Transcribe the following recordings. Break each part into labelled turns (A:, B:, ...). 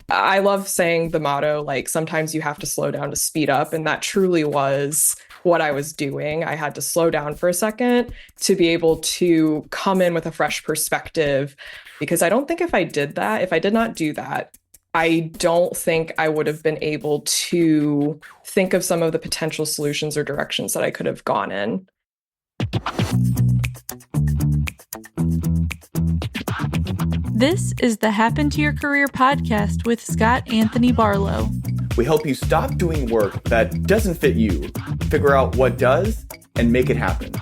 A: I love saying the motto, like, sometimes you have to slow down to speed up. And that truly was what I was doing. I had to slow down for a second to be able to come in with a fresh perspective. Because I don't think if I did that, if I did not do that, I don't think I would have been able to think of some of the potential solutions or directions that I could have gone in.
B: This is the Happen to Your Career podcast with Scott Anthony Barlow.
C: We help you stop doing work that doesn't fit you, figure out what does, and make it happen.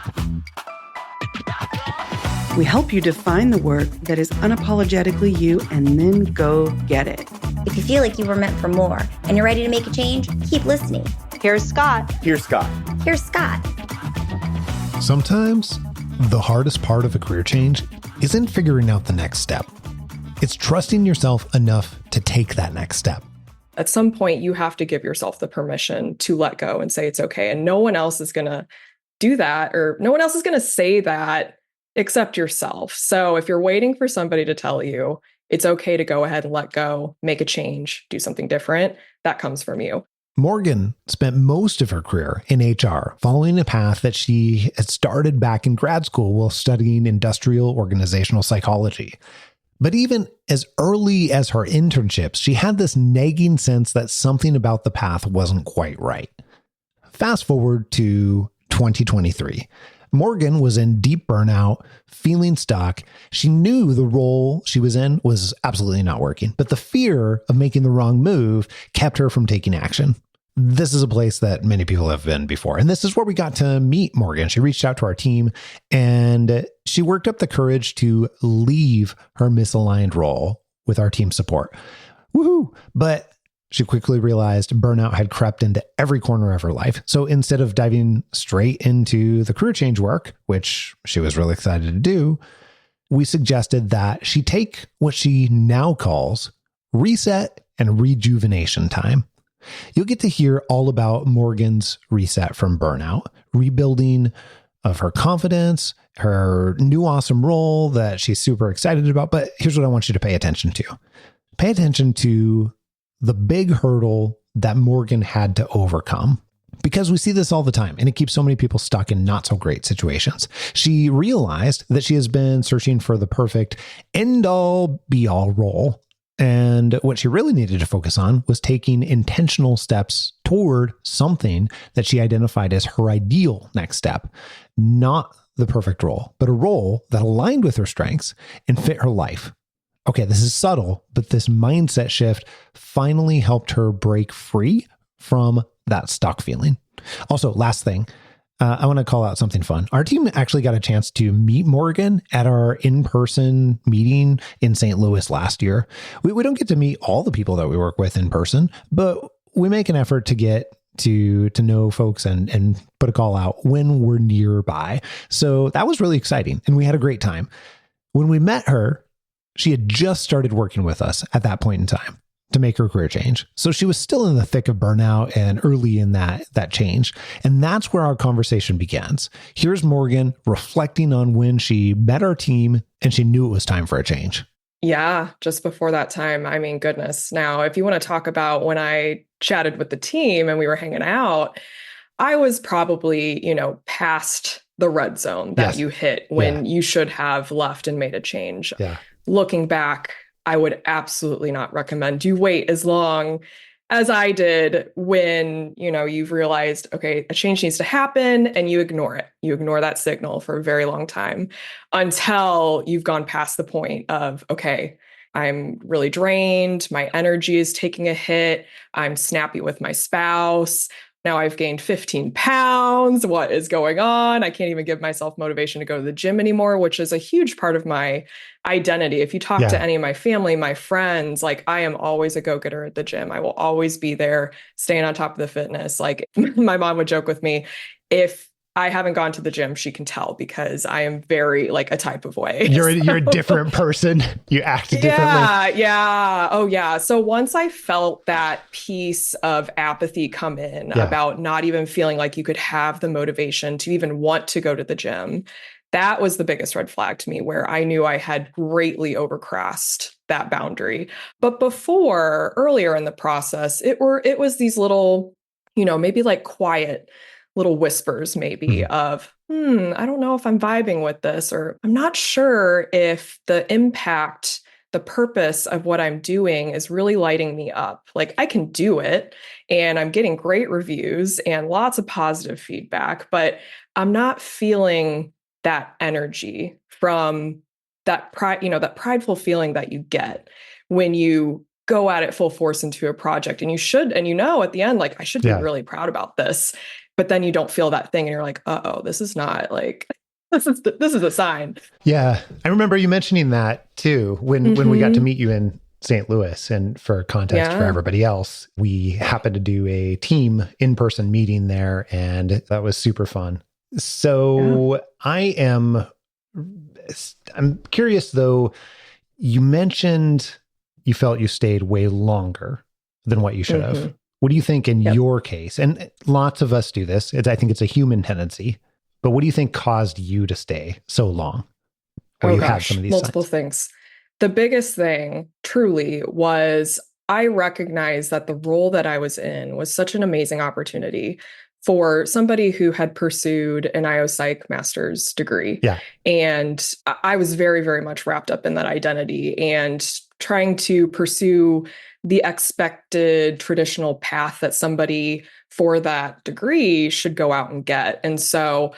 D: We help you define the work that is unapologetically you and then go get it.
E: If you feel like you were meant for more and you're ready to make a change, keep listening.
D: Here's Scott.
C: Here's Scott.
E: Here's Scott.
F: Sometimes the hardest part of a career change isn't figuring out the next step. It's trusting yourself enough to take that next step.
A: At some point, you have to give yourself the permission to let go and say it's okay. And no one else is going to do that, or no one else is going to say that except yourself. So if you're waiting for somebody to tell you it's okay to go ahead and let go, make a change, do something different, that comes from you.
F: Morgan spent most of her career in HR, following a path that she had started back in grad school while studying industrial organizational psychology. But even as early as her internships, she had this nagging sense that something about the path wasn't quite right. Fast forward to 2023. Morgan was in deep burnout, feeling stuck. She knew the role she was in was absolutely not working, but the fear of making the wrong move kept her from taking action. This is a place that many people have been before. And this is where we got to meet Morgan. She reached out to our team and she worked up the courage to leave her misaligned role with our team support. Woohoo! But she quickly realized burnout had crept into every corner of her life. So instead of diving straight into the career change work, which she was really excited to do, we suggested that she take what she now calls reset and rejuvenation time. You'll get to hear all about Morgan's reset from burnout, rebuilding of her confidence, her new awesome role that she's super excited about. But here's what I want you to pay attention to. Pay attention to the big hurdle that Morgan had to overcome. Because we see this all the time, and it keeps so many people stuck in not so great situations. She realized that she has been searching for the perfect end-all, be-all role. And what she really needed to focus on was taking intentional steps toward something that she identified as her ideal next step. Not the perfect role, but a role that aligned with her strengths and fit her life. Okay, this is subtle, but this mindset shift finally helped her break free from that stuck feeling. Also, last thing, I want to call out something fun. Our team actually got a chance to meet Morgan at our in-person meeting in St. Louis last year. We don't get to meet all the people that we work with in person, but we make an effort to get to know folks and put a call out when we're nearby. So that was really exciting, and we had a great time. When we met her, she had just started working with us at that point in time to make her career change. So she was still in the thick of burnout and early in that change. And that's where our conversation begins. Here's Morgan reflecting on when she met our team and she knew it was time for a change.
A: Yeah, just before that time. I mean, goodness. Now, if you want to talk about when I chatted with the team and we were hanging out, I was probably, past the red zone that you hit when you should have left and made a change.
F: Yeah.
A: Looking back, I would absolutely not recommend you wait as long as I did when, you've realized, okay, a change needs to happen and you ignore it. You ignore that signal for a very long time until you've gone past the point of, okay, I'm really drained. My energy is taking a hit. I'm snappy with my spouse. Now I've gained 15 pounds. What is going on? I can't even give myself motivation to go to the gym anymore, which is a huge part of my identity. If you talk to any of my family, my friends, like I am always a go-getter at the gym. I will always be there, staying on top of the fitness. Like my mom would joke with me, if I haven't gone to the gym, she can tell because I am very like a type of way.
F: You're a different person. You act differently.
A: Yeah. Oh yeah. So once I felt that piece of apathy come in about not even feeling like you could have the motivation to even want to go to the gym, that was the biggest red flag to me, where I knew I had greatly overcrossed that boundary. But earlier in the process, it was these little, maybe like quiet little whispers maybe of, I don't know if I'm vibing with this, or I'm not sure if the impact, the purpose of what I'm doing is really lighting me up. Like I can do it and I'm getting great reviews and lots of positive feedback, but I'm not feeling that energy from that pride, that prideful feeling that you get when you go at it full force into a project. And you should, and at the end, like, I should be really proud about this. But then you don't feel that thing and you're like, this is not like, this is a sign.
F: Yeah. I remember you mentioning that too, when we got to meet you in St. Louis. And for context for everybody else, we happened to do a team in-person meeting there, and that was super fun. So I'm curious though, you mentioned you felt you stayed way longer than what you should have. What do you think in your case? And lots of us do this. I think it's a human tendency. But what do you think caused you to stay so long?
A: Had some of these multiple things. The biggest thing truly was I recognized that the role that I was in was such an amazing opportunity for somebody who had pursued an IO Psych master's degree. Yeah. And I was very, very much wrapped up in that identity and trying to pursue the expected traditional path that somebody for that degree should go out and get. And so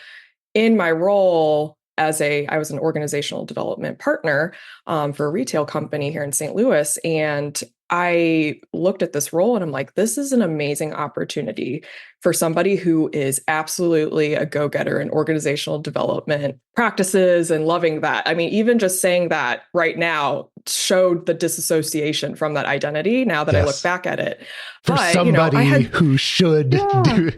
A: in my role I was an organizational development partner for a retail company here in St. Louis. And I looked at this role and I'm like, this is an amazing opportunity for somebody who is absolutely a go-getter in organizational development practices and loving that. I mean, even just saying that right now showed the disassociation from that identity now that I look back at it.
F: For somebody who should do,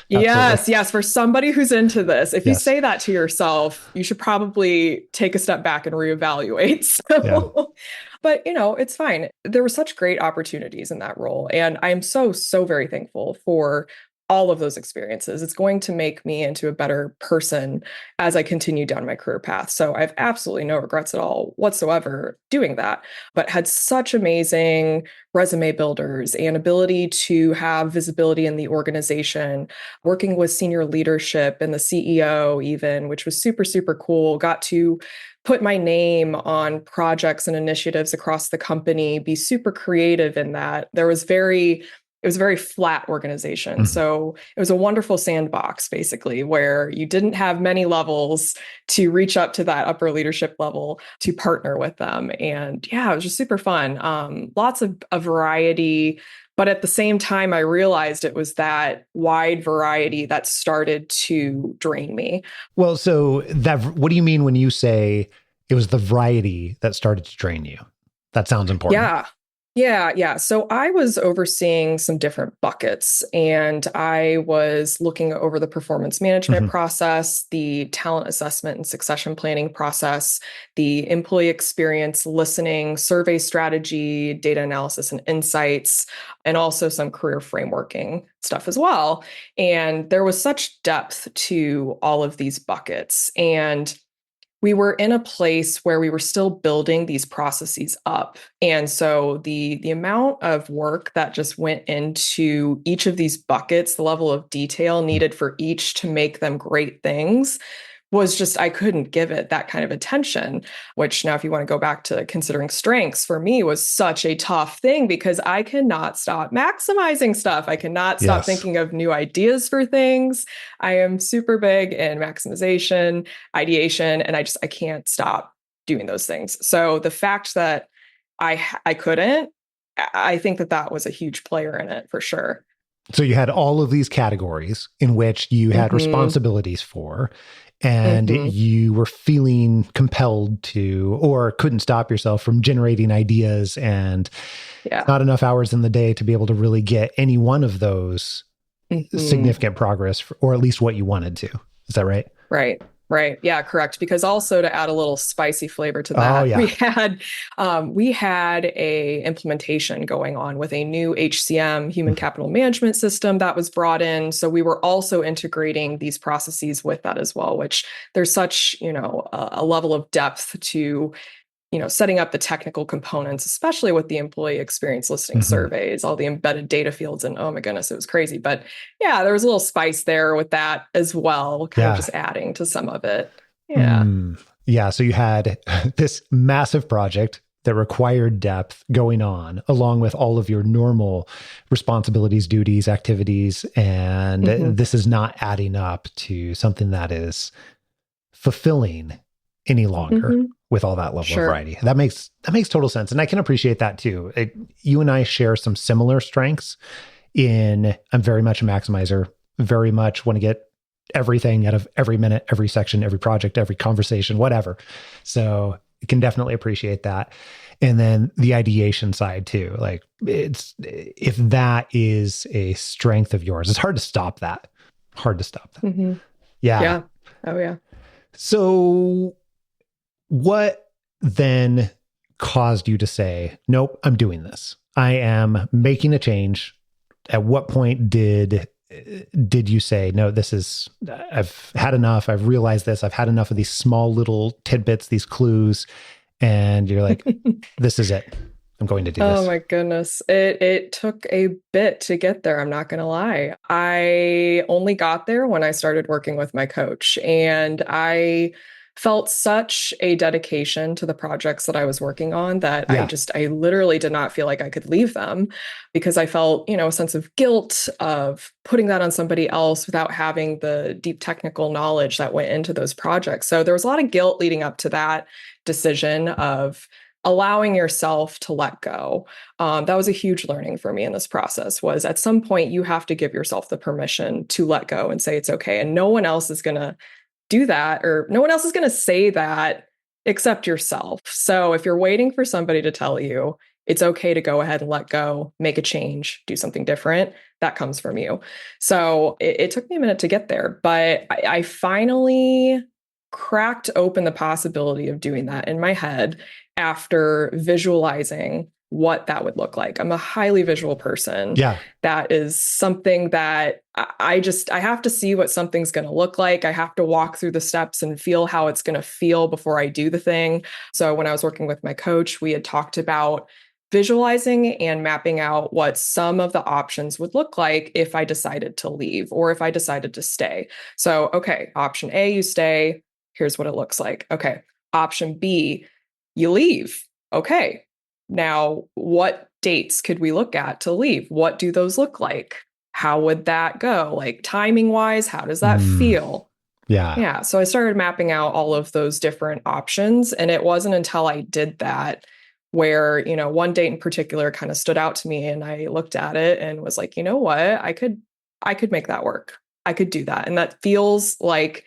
A: Yes, for somebody who's into this. If you say that to yourself, you should probably take a step back and reevaluate. So, but it's fine. There were such great opportunities in that role. And I'm so very thankful for all of those experiences. It's going to make me into a better person as I continue down my career path. So I have absolutely no regrets at all whatsoever doing that, but had such amazing resume builders and ability to have visibility in the organization, working with senior leadership and the CEO even, which was super, super cool. Got to put my name on projects and initiatives across the company, be super creative in that. It was a very flat organization. So it was a wonderful sandbox, basically, where you didn't have many levels to reach up to that upper leadership level to partner with them. And it was just super fun. Lots of a variety. But at the same time, I realized it was that wide variety that started to drain me.
F: Well, so what do you mean when you say it was the variety that started to drain you? That sounds important.
A: Yeah. So I was overseeing some different buckets, and I was looking over the performance management process, the talent assessment and succession planning process, the employee experience listening, survey strategy, data analysis and insights, and also some career frameworking stuff as well. And there was such depth to all of these buckets. And we were in a place where we were still building these processes up. And so the amount of work that just went into each of these buckets, the level of detail needed for each to make them great things was just, I couldn't give it that kind of attention, which now if you want to go back to considering strengths, for me was such a tough thing because I cannot stop maximizing stuff. I cannot stop thinking of new ideas for things. I am super big in maximization, ideation, and I can't stop doing those things. So the fact that I couldn't, I think that was a huge player in it for sure.
F: So you had all of these categories in which you had responsibilities for, and you were feeling compelled to, or couldn't stop yourself from generating ideas, and not enough hours in the day to be able to really get any one of those significant progress, or at least what you wanted to. Is that right?
A: Right. Yeah, correct. Because also to add a little spicy flavor to that, we had a implementation going on with a new HCM, human capital management system that was brought in. So we were also integrating these processes with that as well, which there's such, a level of depth to setting up the technical components, especially with the employee experience listening surveys, all the embedded data fields, and oh my goodness, it was crazy. But yeah, there was a little spice there with that as well, kind of just adding to some of it. Yeah.
F: Yeah. So you had this massive project that required depth going on, along with all of your normal responsibilities, duties, activities. And this is not adding up to something that is fulfilling any longer with all that level of variety. That makes total sense. And I can appreciate that too. You and I share some similar strengths I'm very much a maximizer, very much want to get everything out of every minute, every section, every project, every conversation, whatever. So you can definitely appreciate that. And then the ideation side too. Like if that is a strength of yours, it's hard to stop that. Yeah.
A: Oh yeah.
F: So what then caused you to say, nope, I'm doing this. I am making a change. At what point did you say, no, I've had enough. I've realized this. I've had enough of these small little tidbits, these clues. And you're like, this is it. I'm going to do this.
A: Oh my goodness. It took a bit to get there. I'm not going to lie. I only got there when I started working with my coach, and I felt such a dedication to the projects that I was working on that I literally did not feel like I could leave them, because I felt, a sense of guilt of putting that on somebody else without having the deep technical knowledge that went into those projects. So there was a lot of guilt leading up to that decision of allowing yourself to let go. That was a huge learning for me in this process. Was at some point you have to give yourself the permission to let go and say it's okay. And no one else is going to do that, or no one else is going to say that except yourself. So if you're waiting for somebody to tell you it's okay to go ahead and let go, make a change, do something different, that comes from you. So it took me a minute to get there, but I finally cracked open the possibility of doing that in my head after visualizing what that would look like. I'm a highly visual person.
F: Yeah.
A: That is something that I have to see what something's going to look like. I have to walk through the steps and feel how it's going to feel before I do the thing. So when I was working with my coach, we had talked about visualizing and mapping out what some of the options would look like if I decided to leave or if I decided to stay. So, okay, option A, you stay. Here's what it looks like. Okay. Option B, you leave. Okay. Now, what dates could we look at to leave? What do those look like? How would that go? Like timing wise, how does that feel?
F: Yeah.
A: Yeah. So I started mapping out all of those different options. And it wasn't until I did that where, one date in particular kind of stood out to me, and I looked at it and was like, you know what? I could make that work. I could do that. And that feels like,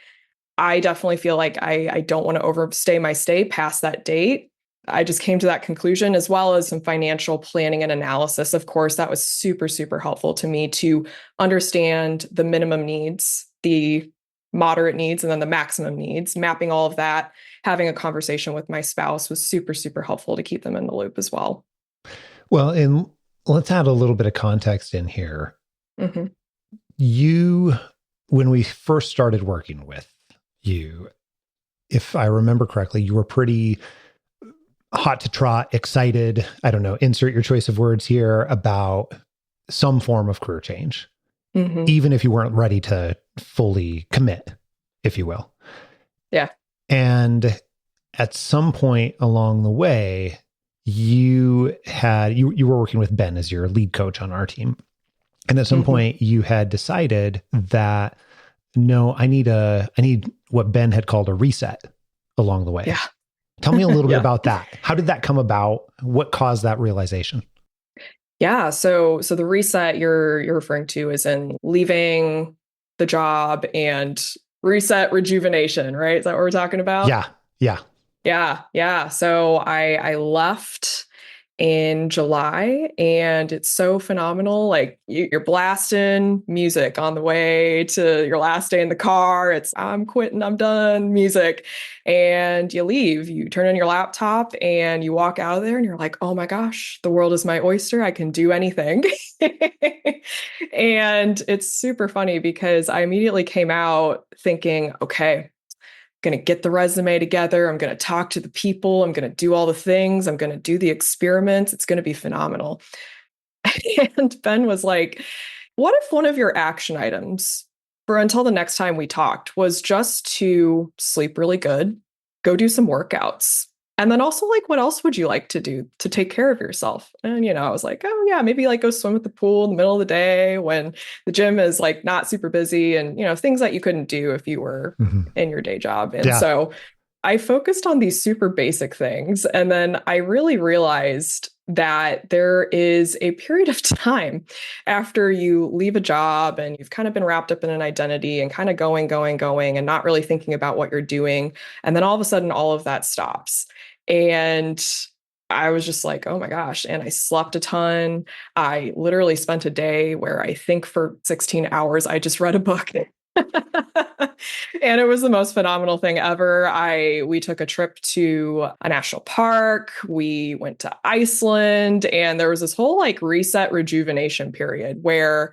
A: I definitely feel like I don't want to overstay my stay past that date. I just came to that conclusion, as well as some financial planning and analysis. Of course, that was super, super helpful to me to understand the minimum needs, the moderate needs, and then the maximum needs. Mapping all of that, having a conversation with my spouse was super, super helpful to keep them in the loop as well.
F: Well, and let's add a little bit of context in here.
A: Mm-hmm.
F: When we first started working with you, if I remember correctly, you were pretty hot to trot, excited, I don't know, insert your choice of words here, about some form of career change, even if you weren't ready to fully commit, if you will.
A: Yeah.
F: And at some point along the way, you were working with Ben as your lead coach on our team. And at some point you had decided that, no, I need what Ben had called a reset along the way.
A: Yeah.
F: Tell me a little bit about that. How did that come about? What caused that realization?
A: Yeah. So the reset you're referring to is in leaving the job and reset rejuvenation, right? Is that what we're talking about?
F: Yeah. Yeah.
A: Yeah. So I left in July, and it's so phenomenal. Like you're blasting music on the way to your last day in the car. It's I'm quitting, I'm done music. And you leave, you turn on your laptop and you walk out of there and you're like, oh my gosh, the world is my oyster. I can do anything. And it's super funny because I immediately came out thinking, okay, going to get the resume together. I'm going to talk to the people. I'm going to do all the things. I'm going to do the experiments. It's going to be phenomenal. And Ben was like, what if one of your action items for until the next time we talked was just to sleep really good, go do some workouts? And then also, like, what else would you like to do to take care of yourself? And, I was like, oh, yeah, maybe like go swim at the pool in the middle of the day when the gym is like not super busy and, things that you couldn't do if you were in your day job. And so I focused on these super basic things. And then I really realized that there is a period of time after you leave a job and you've kind of been wrapped up in an identity and kind of going and not really thinking about what you're doing. And then all of a sudden, all of that stops. And I was just like, oh my gosh. And I slept a ton. I literally spent a day where I think for 16 hours, I just read a book. And it was the most phenomenal thing ever. We took a trip to a national park. We went to Iceland, and there was this whole like reset rejuvenation period where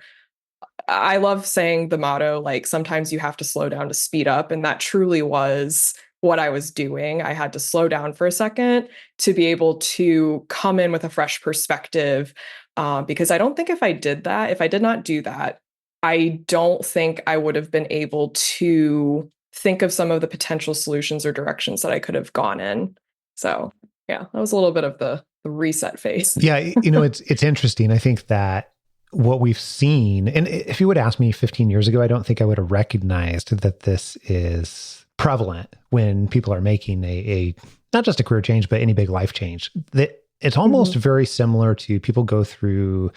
A: I love saying the motto, like, sometimes you have to slow down to speed up. And that truly was what I was doing. I had to slow down for a second to be able to come in with a fresh perspective. Because I don't think if I did not do that, I don't think I would have been able to think of some of the potential solutions or directions that I could have gone in. So yeah, that was a little bit of the reset phase.
F: Yeah, it's interesting. I think that what we've seen, and if you would ask me 15 years ago, I don't think I would have recognized that this is prevalent when people are making a not just a career change, but any big life change. That it's almost very similar to people go through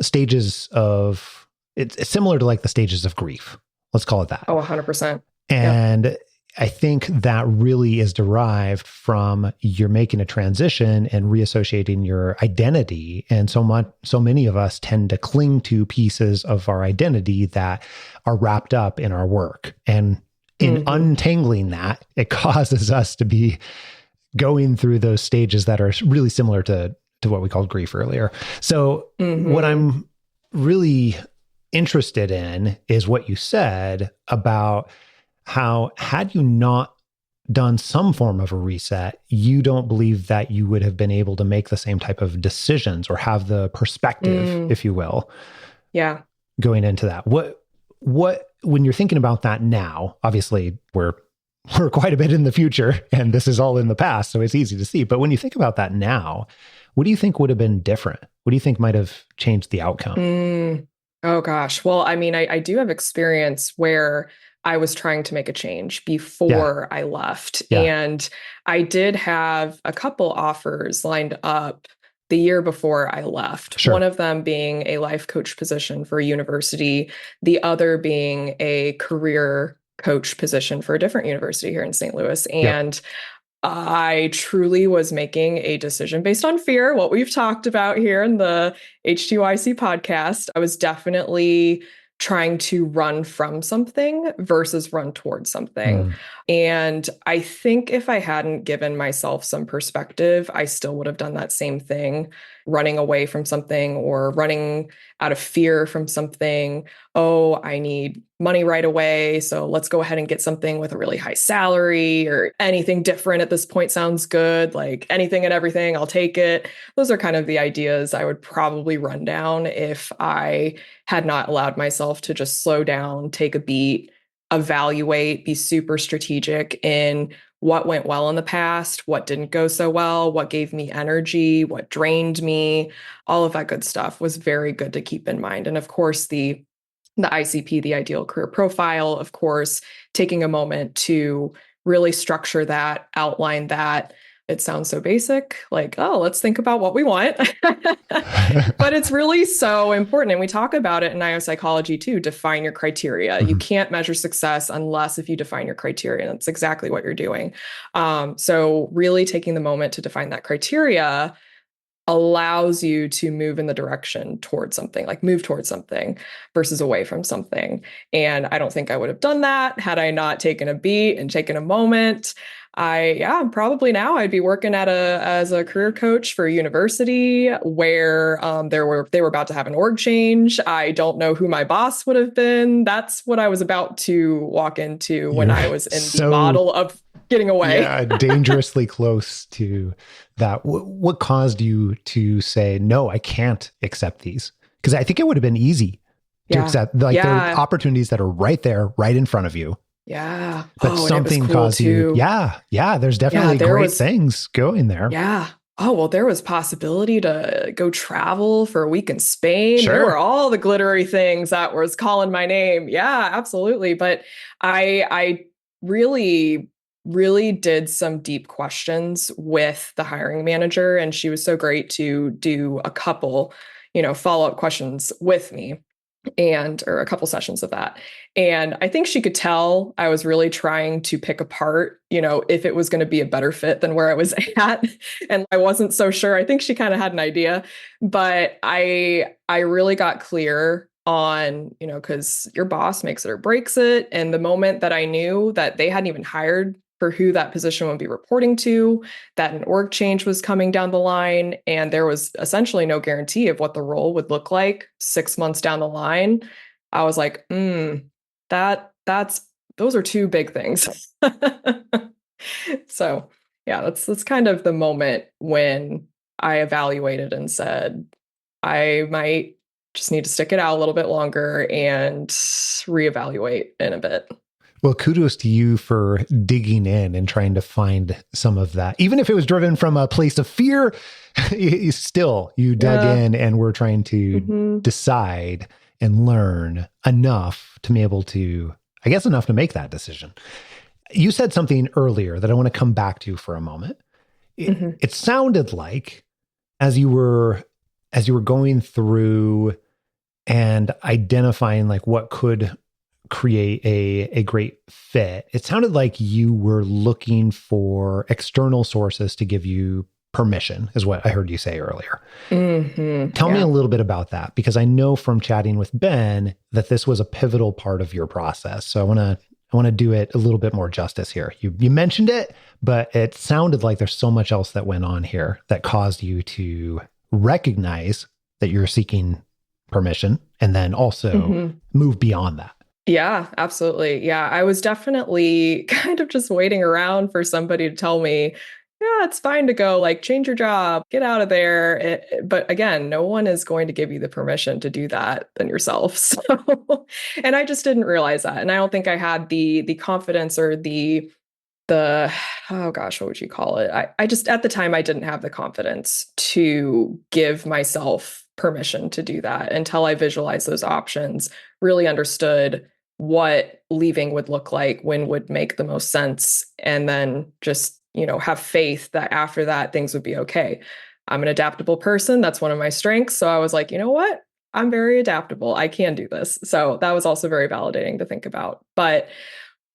F: stages of. It's similar to like the stages of grief. Let's call it that.
A: Oh, 100%.
F: And I think that really is derived from you're making a transition and reassociating your identity. And so many of us tend to cling to pieces of our identity that are wrapped up in our work. And in untangling that, it causes us to be going through those stages that are really similar to what we called grief earlier. So what I'm really interested in is what you said about how, had you not done some form of a reset, you don't believe that you would have been able to make the same type of decisions or have the perspective, if you will.
A: Yeah.
F: Going into that. What when you're thinking about that now, obviously we're quite a bit in the future and this is all in the past, so it's easy to see. But when you think about that now, what do you think would have been different? What do you think might have changed the outcome?
A: Oh gosh. Well, I mean, I do have experience where I was trying to make a change before I left.
F: Yeah.
A: And I did have a couple offers lined up the year before I left.
F: Sure.
A: One of them being a life coach position for a university, the other being a career coach position for a different university here in St. Louis. And I truly was making a decision based on fear, what we've talked about here in the H2YC podcast. I was definitely trying to run from something versus run towards something. And I think if I hadn't given myself some perspective, I still would have done that same thing, running away from something or running out of fear from something. Oh, I need money right away, so let's go ahead and get something with a really high salary, or anything different at this point sounds good, like anything and everything, I'll take it. Those are kind of the ideas I would probably run down if I had not allowed myself to just slow down, take a beat, evaluate, be super strategic in what went well in the past, what didn't go so well, what gave me energy, what drained me, all of that good stuff was very good to keep in mind. And of course, the ICP, the ideal career profile, of course, taking a moment to really structure that, outline that. It sounds so basic, like, oh, let's think about what we want. But it's really so important. And we talk about it in IO psychology too, define your criteria. You can't measure success unless if you define your criteria. And that's exactly what you're doing. So really taking the moment to define that criteria allows you to move in the direction towards something, like move towards something versus away from something. And I don't think I would have done that had I not taken a beat and taken a moment. Probably now I'd be working as a career coach for a university where they were about to have an org change. I don't know who my boss would have been. That's what I was about to walk into when I was in the model of getting away.
F: Yeah, dangerously close to that. What caused you to say, no, I can't accept these? Because I think it would have been easy to accept. Like there are opportunities that are right there, right in front of you.
A: Yeah.
F: But something caused you. Yeah. There's definitely great things going there.
A: Yeah. Oh, well, there was possibility to go travel for a week in Spain.
F: Sure.
A: There were all the glittery things that was calling my name. Yeah, absolutely. But I really, really did some deep questions with the hiring manager, and she was so great to do a couple, follow-up questions with me. Or a couple sessions of that. And I think she could tell I was really trying to pick apart, if it was going to be a better fit than where I was at. And I wasn't so sure. I think she kind of had an idea, but I really got clear on, because your boss makes it or breaks it. And the moment that I knew that they hadn't even hired for who that position would be reporting to, that an org change was coming down the line, and there was essentially no guarantee of what the role would look like 6 months down the line, I was like, those are two big things. So yeah, that's kind of the moment when I evaluated and said, I might just need to stick it out a little bit longer and reevaluate in a bit.
F: Well, kudos to you for digging in and trying to find some of that. Even if it was driven from a place of fear, you dug in and were trying to decide and learn enough to be able to, enough to make that decision. You said something earlier that I want to come back to for a moment. It sounded like as you were going through and identifying like what could create a great fit, it sounded like you were looking for external sources to give you permission, is what I heard you say earlier. Tell me a little bit about that, because I know from chatting with Ben that this was a pivotal part of your process. So I want to do it a little bit more justice here. You mentioned it, but it sounded like there's so much else that went on here that caused you to recognize that you're seeking permission and then also move beyond that.
A: Yeah, absolutely. Yeah, I was definitely kind of just waiting around for somebody to tell me, yeah, it's fine to go, like, change your job, get out of there. But again, no one is going to give you the permission to do that than yourself. So, and I just didn't realize that. And I don't think I had the confidence or the oh gosh, what would you call it? I just, at the time, I didn't have the confidence to give myself permission to do that until I visualized those options, really understood what leaving would look like, when would make the most sense, and then just, have faith that after that, things would be okay. I'm an adaptable person. That's one of my strengths. So I was like, you know what? I'm very adaptable. I can do this. So that was also very validating to think about. But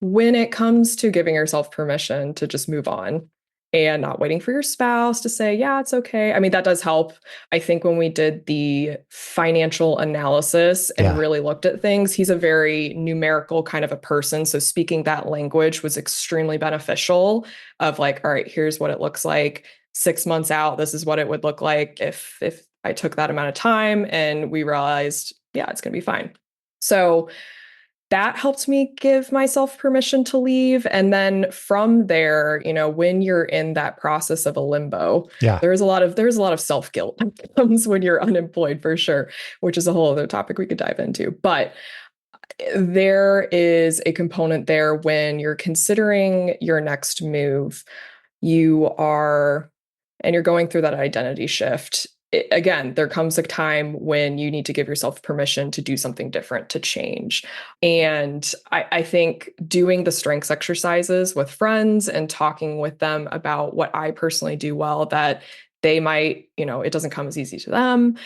A: when it comes to giving yourself permission to just move on and not waiting for your spouse to say, yeah, it's okay. I mean, that does help. I think when we did the financial analysis and really looked at things, he's a very numerical kind of a person. So speaking that language was extremely beneficial, of like, all right, here's what it looks like 6 months out. This is what it would look like if I took that amount of time, and we realized, yeah, it's going to be fine. So that helped me give myself permission to leave. And then from there, when you're in that process of a limbo, there's a lot of self-guilt that comes when you're unemployed, for sure, which is a whole other topic we could dive into. But there is a component there when you're considering your next move, you're going through that identity shift. Again, there comes a time when you need to give yourself permission to do something different, to change. And I think doing the strengths exercises with friends and talking with them about what I personally do well, that they might, it doesn't come as easy to them.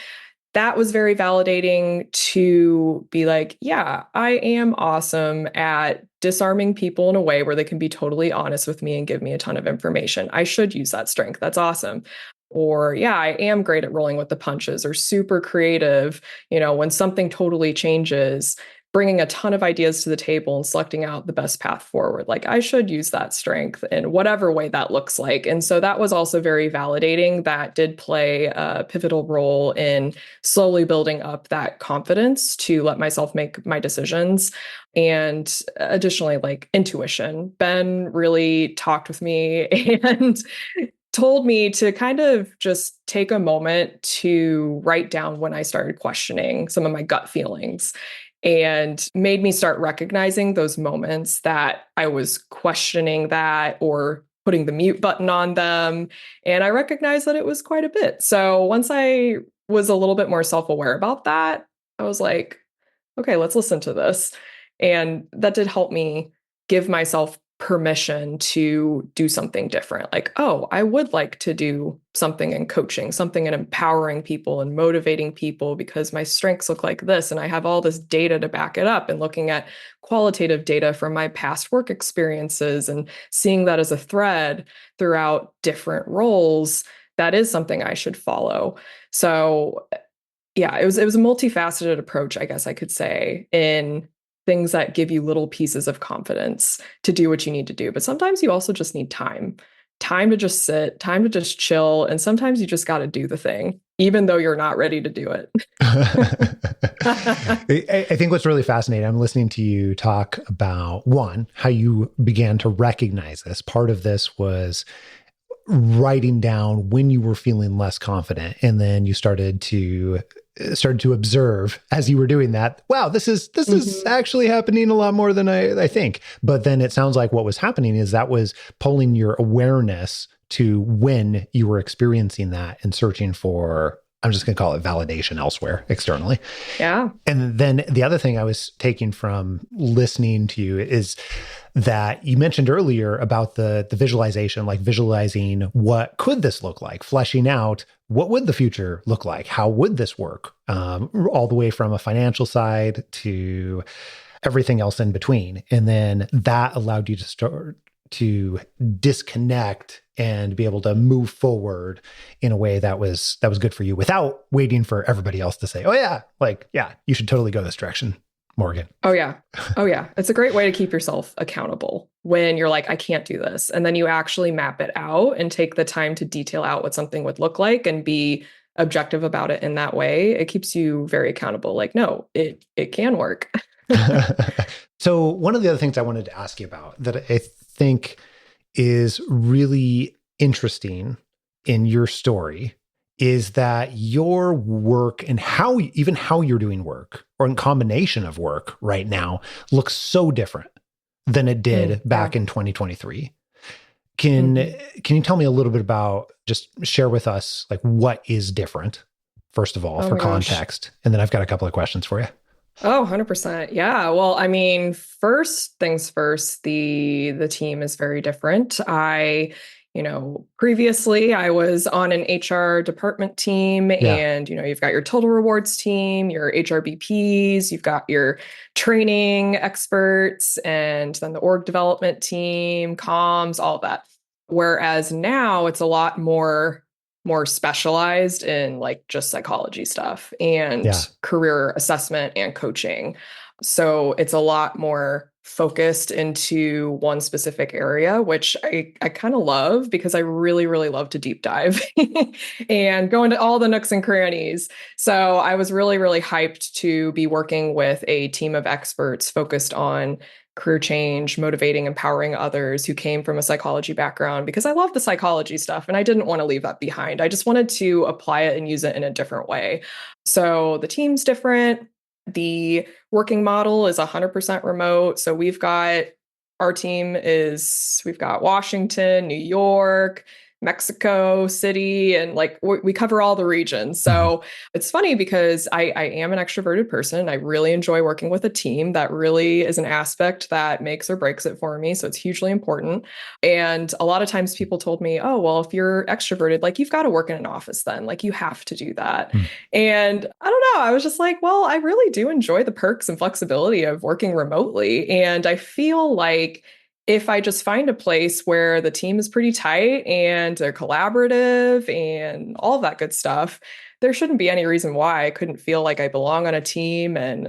A: That was very validating, to be like, yeah, I am awesome at disarming people in a way where they can be totally honest with me and give me a ton of information. I should use that strength. That's awesome. Or, yeah, I am great at rolling with the punches, or super creative. When something totally changes, bringing a ton of ideas to the table and selecting out the best path forward. Like, I should use that strength in whatever way that looks like. And so that was also very validating. That did play a pivotal role in slowly building up that confidence to let myself make my decisions. And additionally, like intuition. Ben really talked with me and told me to kind of just take a moment to write down when I started questioning some of my gut feelings, and made me start recognizing those moments that I was questioning that or putting the mute button on them. And I recognized that it was quite a bit. So once I was a little bit more self-aware about that, I was like, okay, let's listen to this. And that did help me give myself permission to do something different. Like, oh, I would like to do something in coaching, something in empowering people and motivating people, because my strengths look like this. And I have all this data to back it up, and looking at qualitative data from my past work experiences and seeing that as a thread throughout different roles. That is something I should follow. So yeah, it was a multifaceted approach, I guess I could say, in things that give you little pieces of confidence to do what you need to do. But sometimes you also just need time to just sit, time to just chill. And sometimes you just got to do the thing, even though you're not ready to do it.
F: I think what's really fascinating, I'm listening to you talk about, one, how you began to recognize this. Part of this was writing down when you were feeling less confident, and then you started to observe as you were doing that, wow, this is actually happening a lot more than I think. But then it sounds like what was happening is that was pulling your awareness to when you were experiencing that and searching for, I'm just going to call it validation elsewhere, externally.
A: Yeah.
F: And then the other thing I was taking from listening to you is that you mentioned earlier about the visualization, like visualizing what could this look like, fleshing out what would the future look like, how would this work, all the way from a financial side to everything else in between. And then that allowed you to start to disconnect and be able to move forward in a way that was good for you, without waiting for everybody else to say, oh yeah, like, yeah, you should totally go this direction, Morgan.
A: Oh yeah. It's a great way to keep yourself accountable when you're like, I can't do this. And then you actually map it out and take the time to detail out what something would look like and be objective about it in that way. It keeps you very accountable. Like, no, it can work.
F: So one of the other things I wanted to ask you about that I think is really interesting in your story is that your work and how you're doing work, or in combination of work right now, looks so different than it did back in 2023. Can you tell me a little bit about, just share with us, like, what is different, first of all, for context? And then I've got a couple of questions for you.
A: Oh, 100%. Yeah. Well, I mean, first things first, the team is very different. Previously I was on an HR department team, and, you've got your total rewards team, your HRBPs, you've got your training experts, and then the org development team, comms, all of that. Whereas now it's a lot more specialized in like just psychology stuff and career assessment and coaching. So it's a lot more focused into one specific area, which I kind of love, because I really, really love to deep dive and go into all the nooks and crannies. So I was really, really hyped to be working with a team of experts focused on career change, motivating, empowering others who came from a psychology background, because I love the psychology stuff and I didn't want to leave that behind. I just wanted to apply it and use it in a different way. So the team's different. The working model is 100% remote. So we've got Washington, New York, Mexico City, and like we cover all the regions. So it's funny because I am an extroverted person. I really enjoy working with a team. That really is an aspect that makes or breaks it for me. So it's hugely important. And a lot of times people told me, oh, well, if you're extroverted, like you've got to work in an office then, like you have to do that. And I don't know, I was just like, well, I really do enjoy the perks and flexibility of working remotely. And I feel like if I just find a place where the team is pretty tight and they're collaborative and all of that good stuff, there shouldn't be any reason why I couldn't feel like I belong on a team and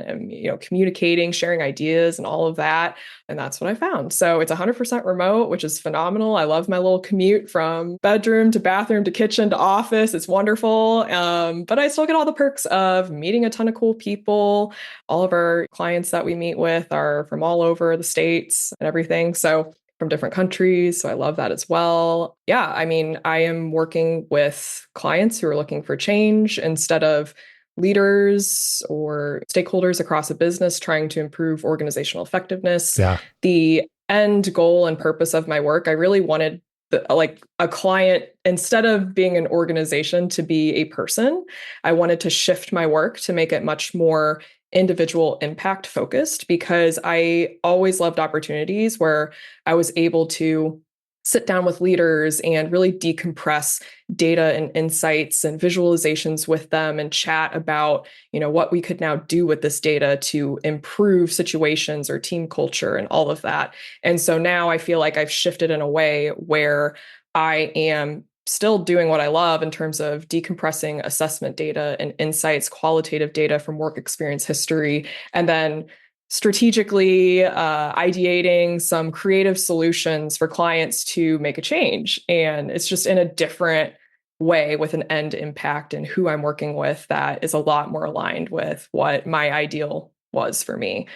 A: communicating, sharing ideas and all of that. And that's what I found. So it's 100% remote, which is phenomenal. I love my little commute from bedroom to bathroom to kitchen to office. It's wonderful. But I still get all the perks of meeting a ton of cool people. All of our clients that we meet with are from all over the states and everything. So from different countries. So I love that as well. Yeah, I mean, I am working with clients who are looking for change instead of leaders or stakeholders across a business trying to improve organizational effectiveness.
F: Yeah.
A: The end goal and purpose of my work, I really wanted like a client, instead of being an organization, to be a person. I wanted to shift my work to make it much more individual impact focused, because I always loved opportunities where I was able to sit down with leaders and really decompress data and insights and visualizations with them and chat about, what we could now do with this data to improve situations or team culture and all of that. And so now I feel like I've shifted in a way where I am still doing what I love in terms of decompressing assessment data and insights, qualitative data from work experience history, and then strategically ideating some creative solutions for clients to make a change. And it's just in a different way with an end impact and who I'm working with that is a lot more aligned with what my ideal was for me.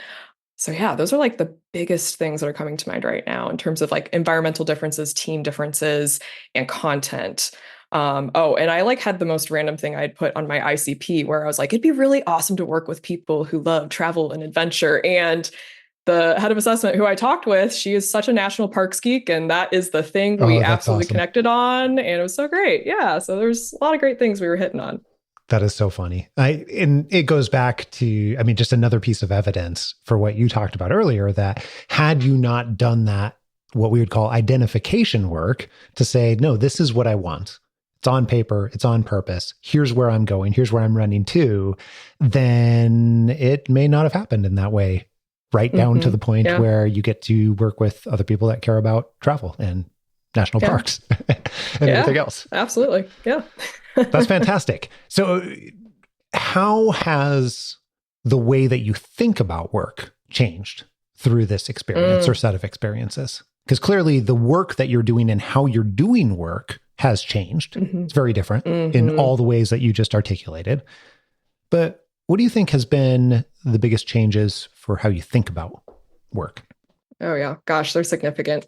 A: So yeah, those are like the biggest things that are coming to mind right now in terms of like environmental differences, team differences, and content. And I like had the most random thing I'd put on my ICP where I was like, it'd be really awesome to work with people who love travel and adventure. And the head of assessment who I talked with, she is such a national parks geek, and that is the thing we
F: that's
A: absolutely
F: awesome.
A: Connected on. And it was so great. Yeah. So there's a lot of great things we were hitting on.
F: That is so funny. And it goes back to, just another piece of evidence for what you talked about earlier, that had you not done that, what we would call identification work to say, no, this is what I want. It's on paper, it's on purpose. Here's where I'm going. Here's where I'm running to. Then it may not have happened in that way, right down to the point where you get to work with other people that care about travel and national parks and everything else.
A: Absolutely. Yeah.
F: That's fantastic. So how has the way that you think about work changed through this experience or set of experiences? Because clearly the work that you're doing and how you're doing work has changed. It's very different in all the ways that you just articulated. But what do you think has been the biggest changes for how you think about work?
A: Oh, yeah. Gosh, they're significant.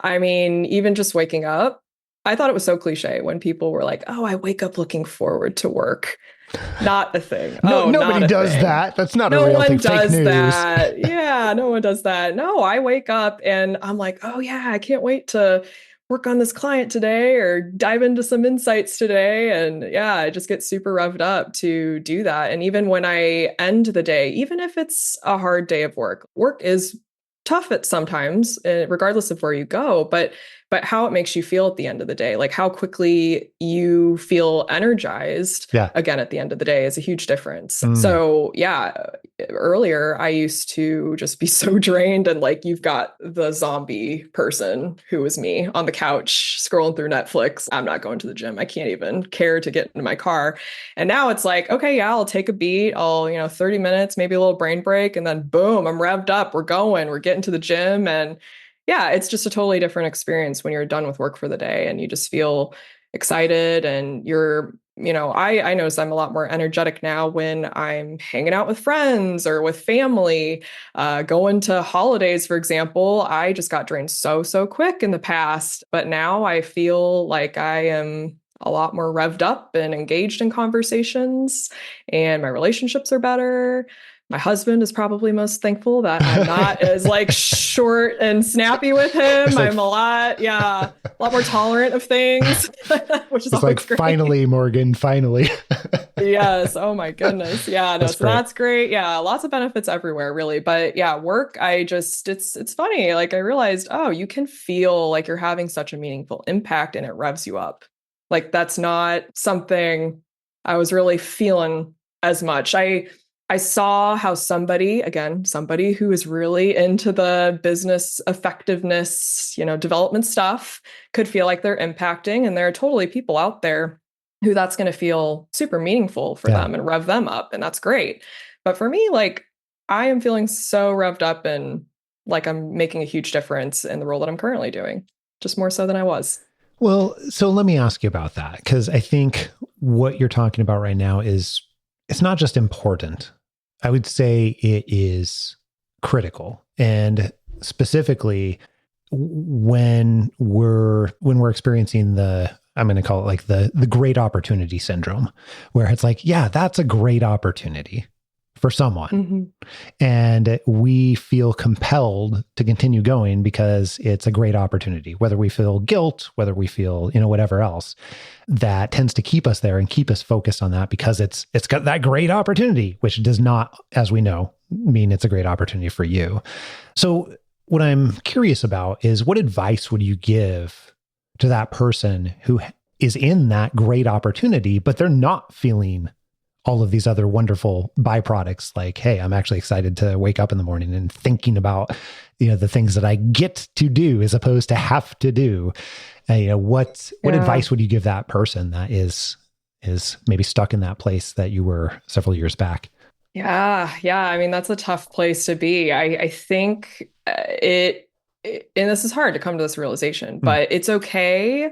A: I mean, even just waking up, I thought it was so cliche when people were like, oh, I wake up looking forward to work. Not a thing.
F: Nobody does that. That's not a real thing.
A: No one does
F: Fake news.
A: that. Yeah, no one does that. No, I wake up and I'm like, oh, yeah, I can't wait to work on this client today or dive into some insights today. And yeah, I just get super revved up to do that. And even when I end the day, even if it's a hard day of work, work is tough at sometimes, regardless of where you go, but how it makes you feel at the end of the day, like how quickly you feel energized again at the end of the day is a huge difference. So yeah, earlier I used to just be so drained and like you've got the zombie person who was me on the couch scrolling through Netflix. I'm not going to the gym. I can't even care to get into my car. And now it's like, okay, yeah, I'll take a beat. I'll, 30 minutes, maybe a little brain break. And then boom, I'm revved up. We're going, we're getting to the gym. And yeah, it's just a totally different experience when you're done with work for the day and you just feel excited and you're, I notice I'm a lot more energetic now when I'm hanging out with friends or with family, going to holidays, for example. I just got drained so quick in the past, but now I feel like I am a lot more revved up and engaged in conversations and my relationships are better. My husband is probably most thankful that I'm not as like short and snappy with him. I'm a lot more tolerant of things, which is always great.
F: Finally, Morgan, finally.
A: Yes. Oh my goodness. Yeah. No, that's great. Yeah. Lots of benefits everywhere, really. But yeah, work, it's funny. Like I realized, you can feel like you're having such a meaningful impact and it revs you up. Like that's not something I was really feeling as much. I saw how somebody who is really into the business effectiveness, development stuff could feel like they're impacting. And there are totally people out there who that's going to feel super meaningful for them and rev them up. And that's great. But for me, like, I am feeling so revved up and like I'm making a huge difference in the role that I'm currently doing, just more so than I was.
F: Well, so let me ask you about that, because I think what you're talking about right now it's not just important. I would say it is critical. And specifically when we're experiencing I'm going to call it like the great opportunity syndrome, where it's like, yeah, that's a great opportunity for someone. Mm-hmm. And we feel compelled to continue going because it's a great opportunity, whether we feel guilt, whether we feel, whatever else, that tends to keep us there and keep us focused on that because it's got that great opportunity, which does not, as we know, mean it's a great opportunity for you. So what I'm curious about is, what advice would you give to that person who is in that great opportunity, but they're not feeling all of these other wonderful byproducts, like, hey, I'm actually excited to wake up in the morning and thinking about, the things that I get to do as opposed to have to do. What advice would you give that person that is maybe stuck in that place that you were several years back?
A: Yeah. I mean, that's a tough place to be. I think and this is hard to come to this realization, but it's okay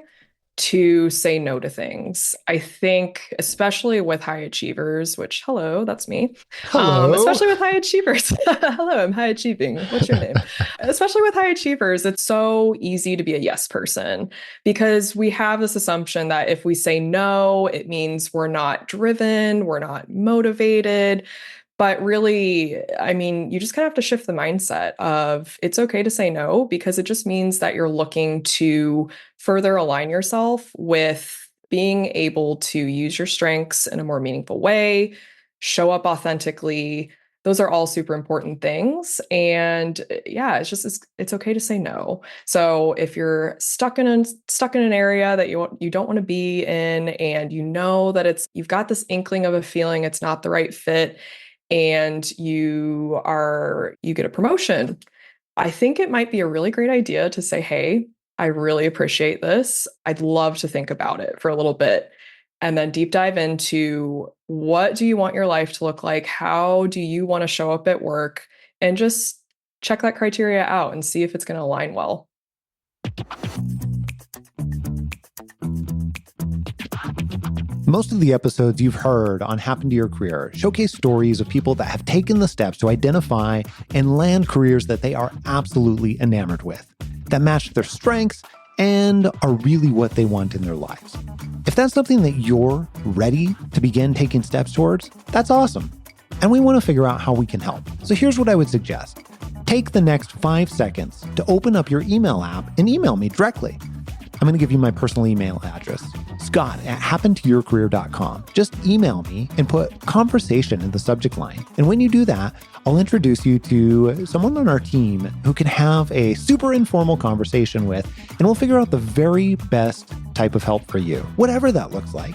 A: to say no to things. I think, especially with high achievers, which, hello, that's me.
F: Hello.
A: Especially with high achievers. Hello, I'm high achieving. What's your name? Especially with high achievers, it's so easy to be a yes person because we have this assumption that if we say no, it means we're not driven, we're not motivated. But really, I mean, you just kind of have to shift the mindset of it's okay to say no, because it just means that you're looking to further align yourself with being able to use your strengths in a more meaningful way, show up authentically. Those are all super important things. And yeah, it's okay to say no. So if you're stuck in an area that you don't want to be in, and that you've got this inkling of a feeling it's not the right fit, and you get a promotion, I think it might be a really great idea to say, hey, I really appreciate this. I'd love to think about it for a little bit. And then deep dive into, what do you want your life to look like? How do you want to show up at work? And just check that criteria out and see if it's going to align well.
F: Most of the episodes you've heard on Happen to Your Career showcase stories of people that have taken the steps to identify and land careers that they are absolutely enamored with, that match their strengths and are really what they want in their lives. If that's something that you're ready to begin taking steps towards, that's awesome. And we want to figure out how we can help. So here's what I would suggest. Take the next 5 seconds to open up your email app and email me directly. I'm going to give you my personal email address, scott@happentoyourcareer.com. Just email me and put conversation in the subject line. And when you do that, I'll introduce you to someone on our team who can have a super informal conversation with, and we'll figure out the very best type of help for you, whatever that looks like,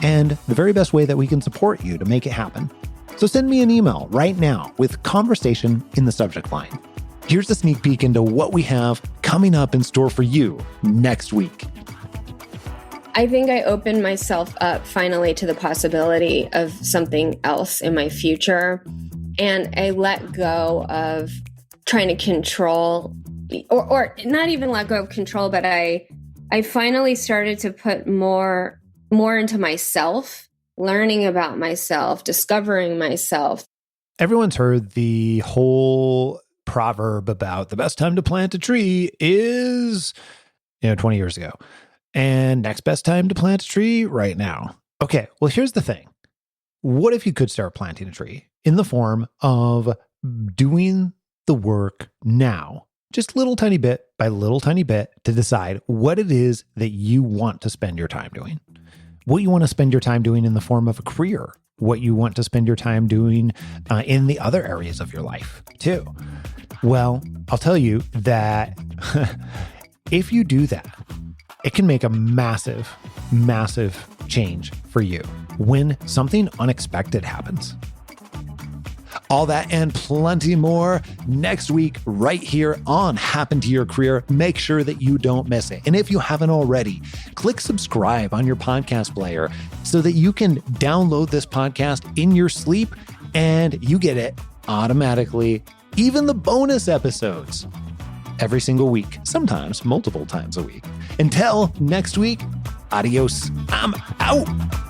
F: and the very best way that we can support you to make it happen. So send me an email right now with conversation in the subject line. Here's a sneak peek into what we have coming up in store for you next week.
G: I think I opened myself up finally to the possibility of something else in my future. And I let go of trying to control, or not even let go of control, but I finally started to put more into myself, learning about myself, discovering myself.
F: Everyone's heard the whole proverb about the best time to plant a tree is, 20 years ago. And next best time to plant a tree right now. Okay, well, here's the thing. What if you could start planting a tree in the form of doing the work now, just little tiny bit by little tiny bit, to decide what it is that you want to spend your time doing, what you want to spend your time doing in the form of a career, what you want to spend your time doing in the other areas of your life too. Well, I'll tell you that if you do that, it can make a massive, massive change for you when something unexpected happens. All that and plenty more next week right here on Happen to Your Career. Make sure that you don't miss it. And if you haven't already, click subscribe on your podcast player so that you can download this podcast in your sleep and you get it automatically, even the bonus episodes, every single week, sometimes multiple times a week. Until next week, adios. I'm out.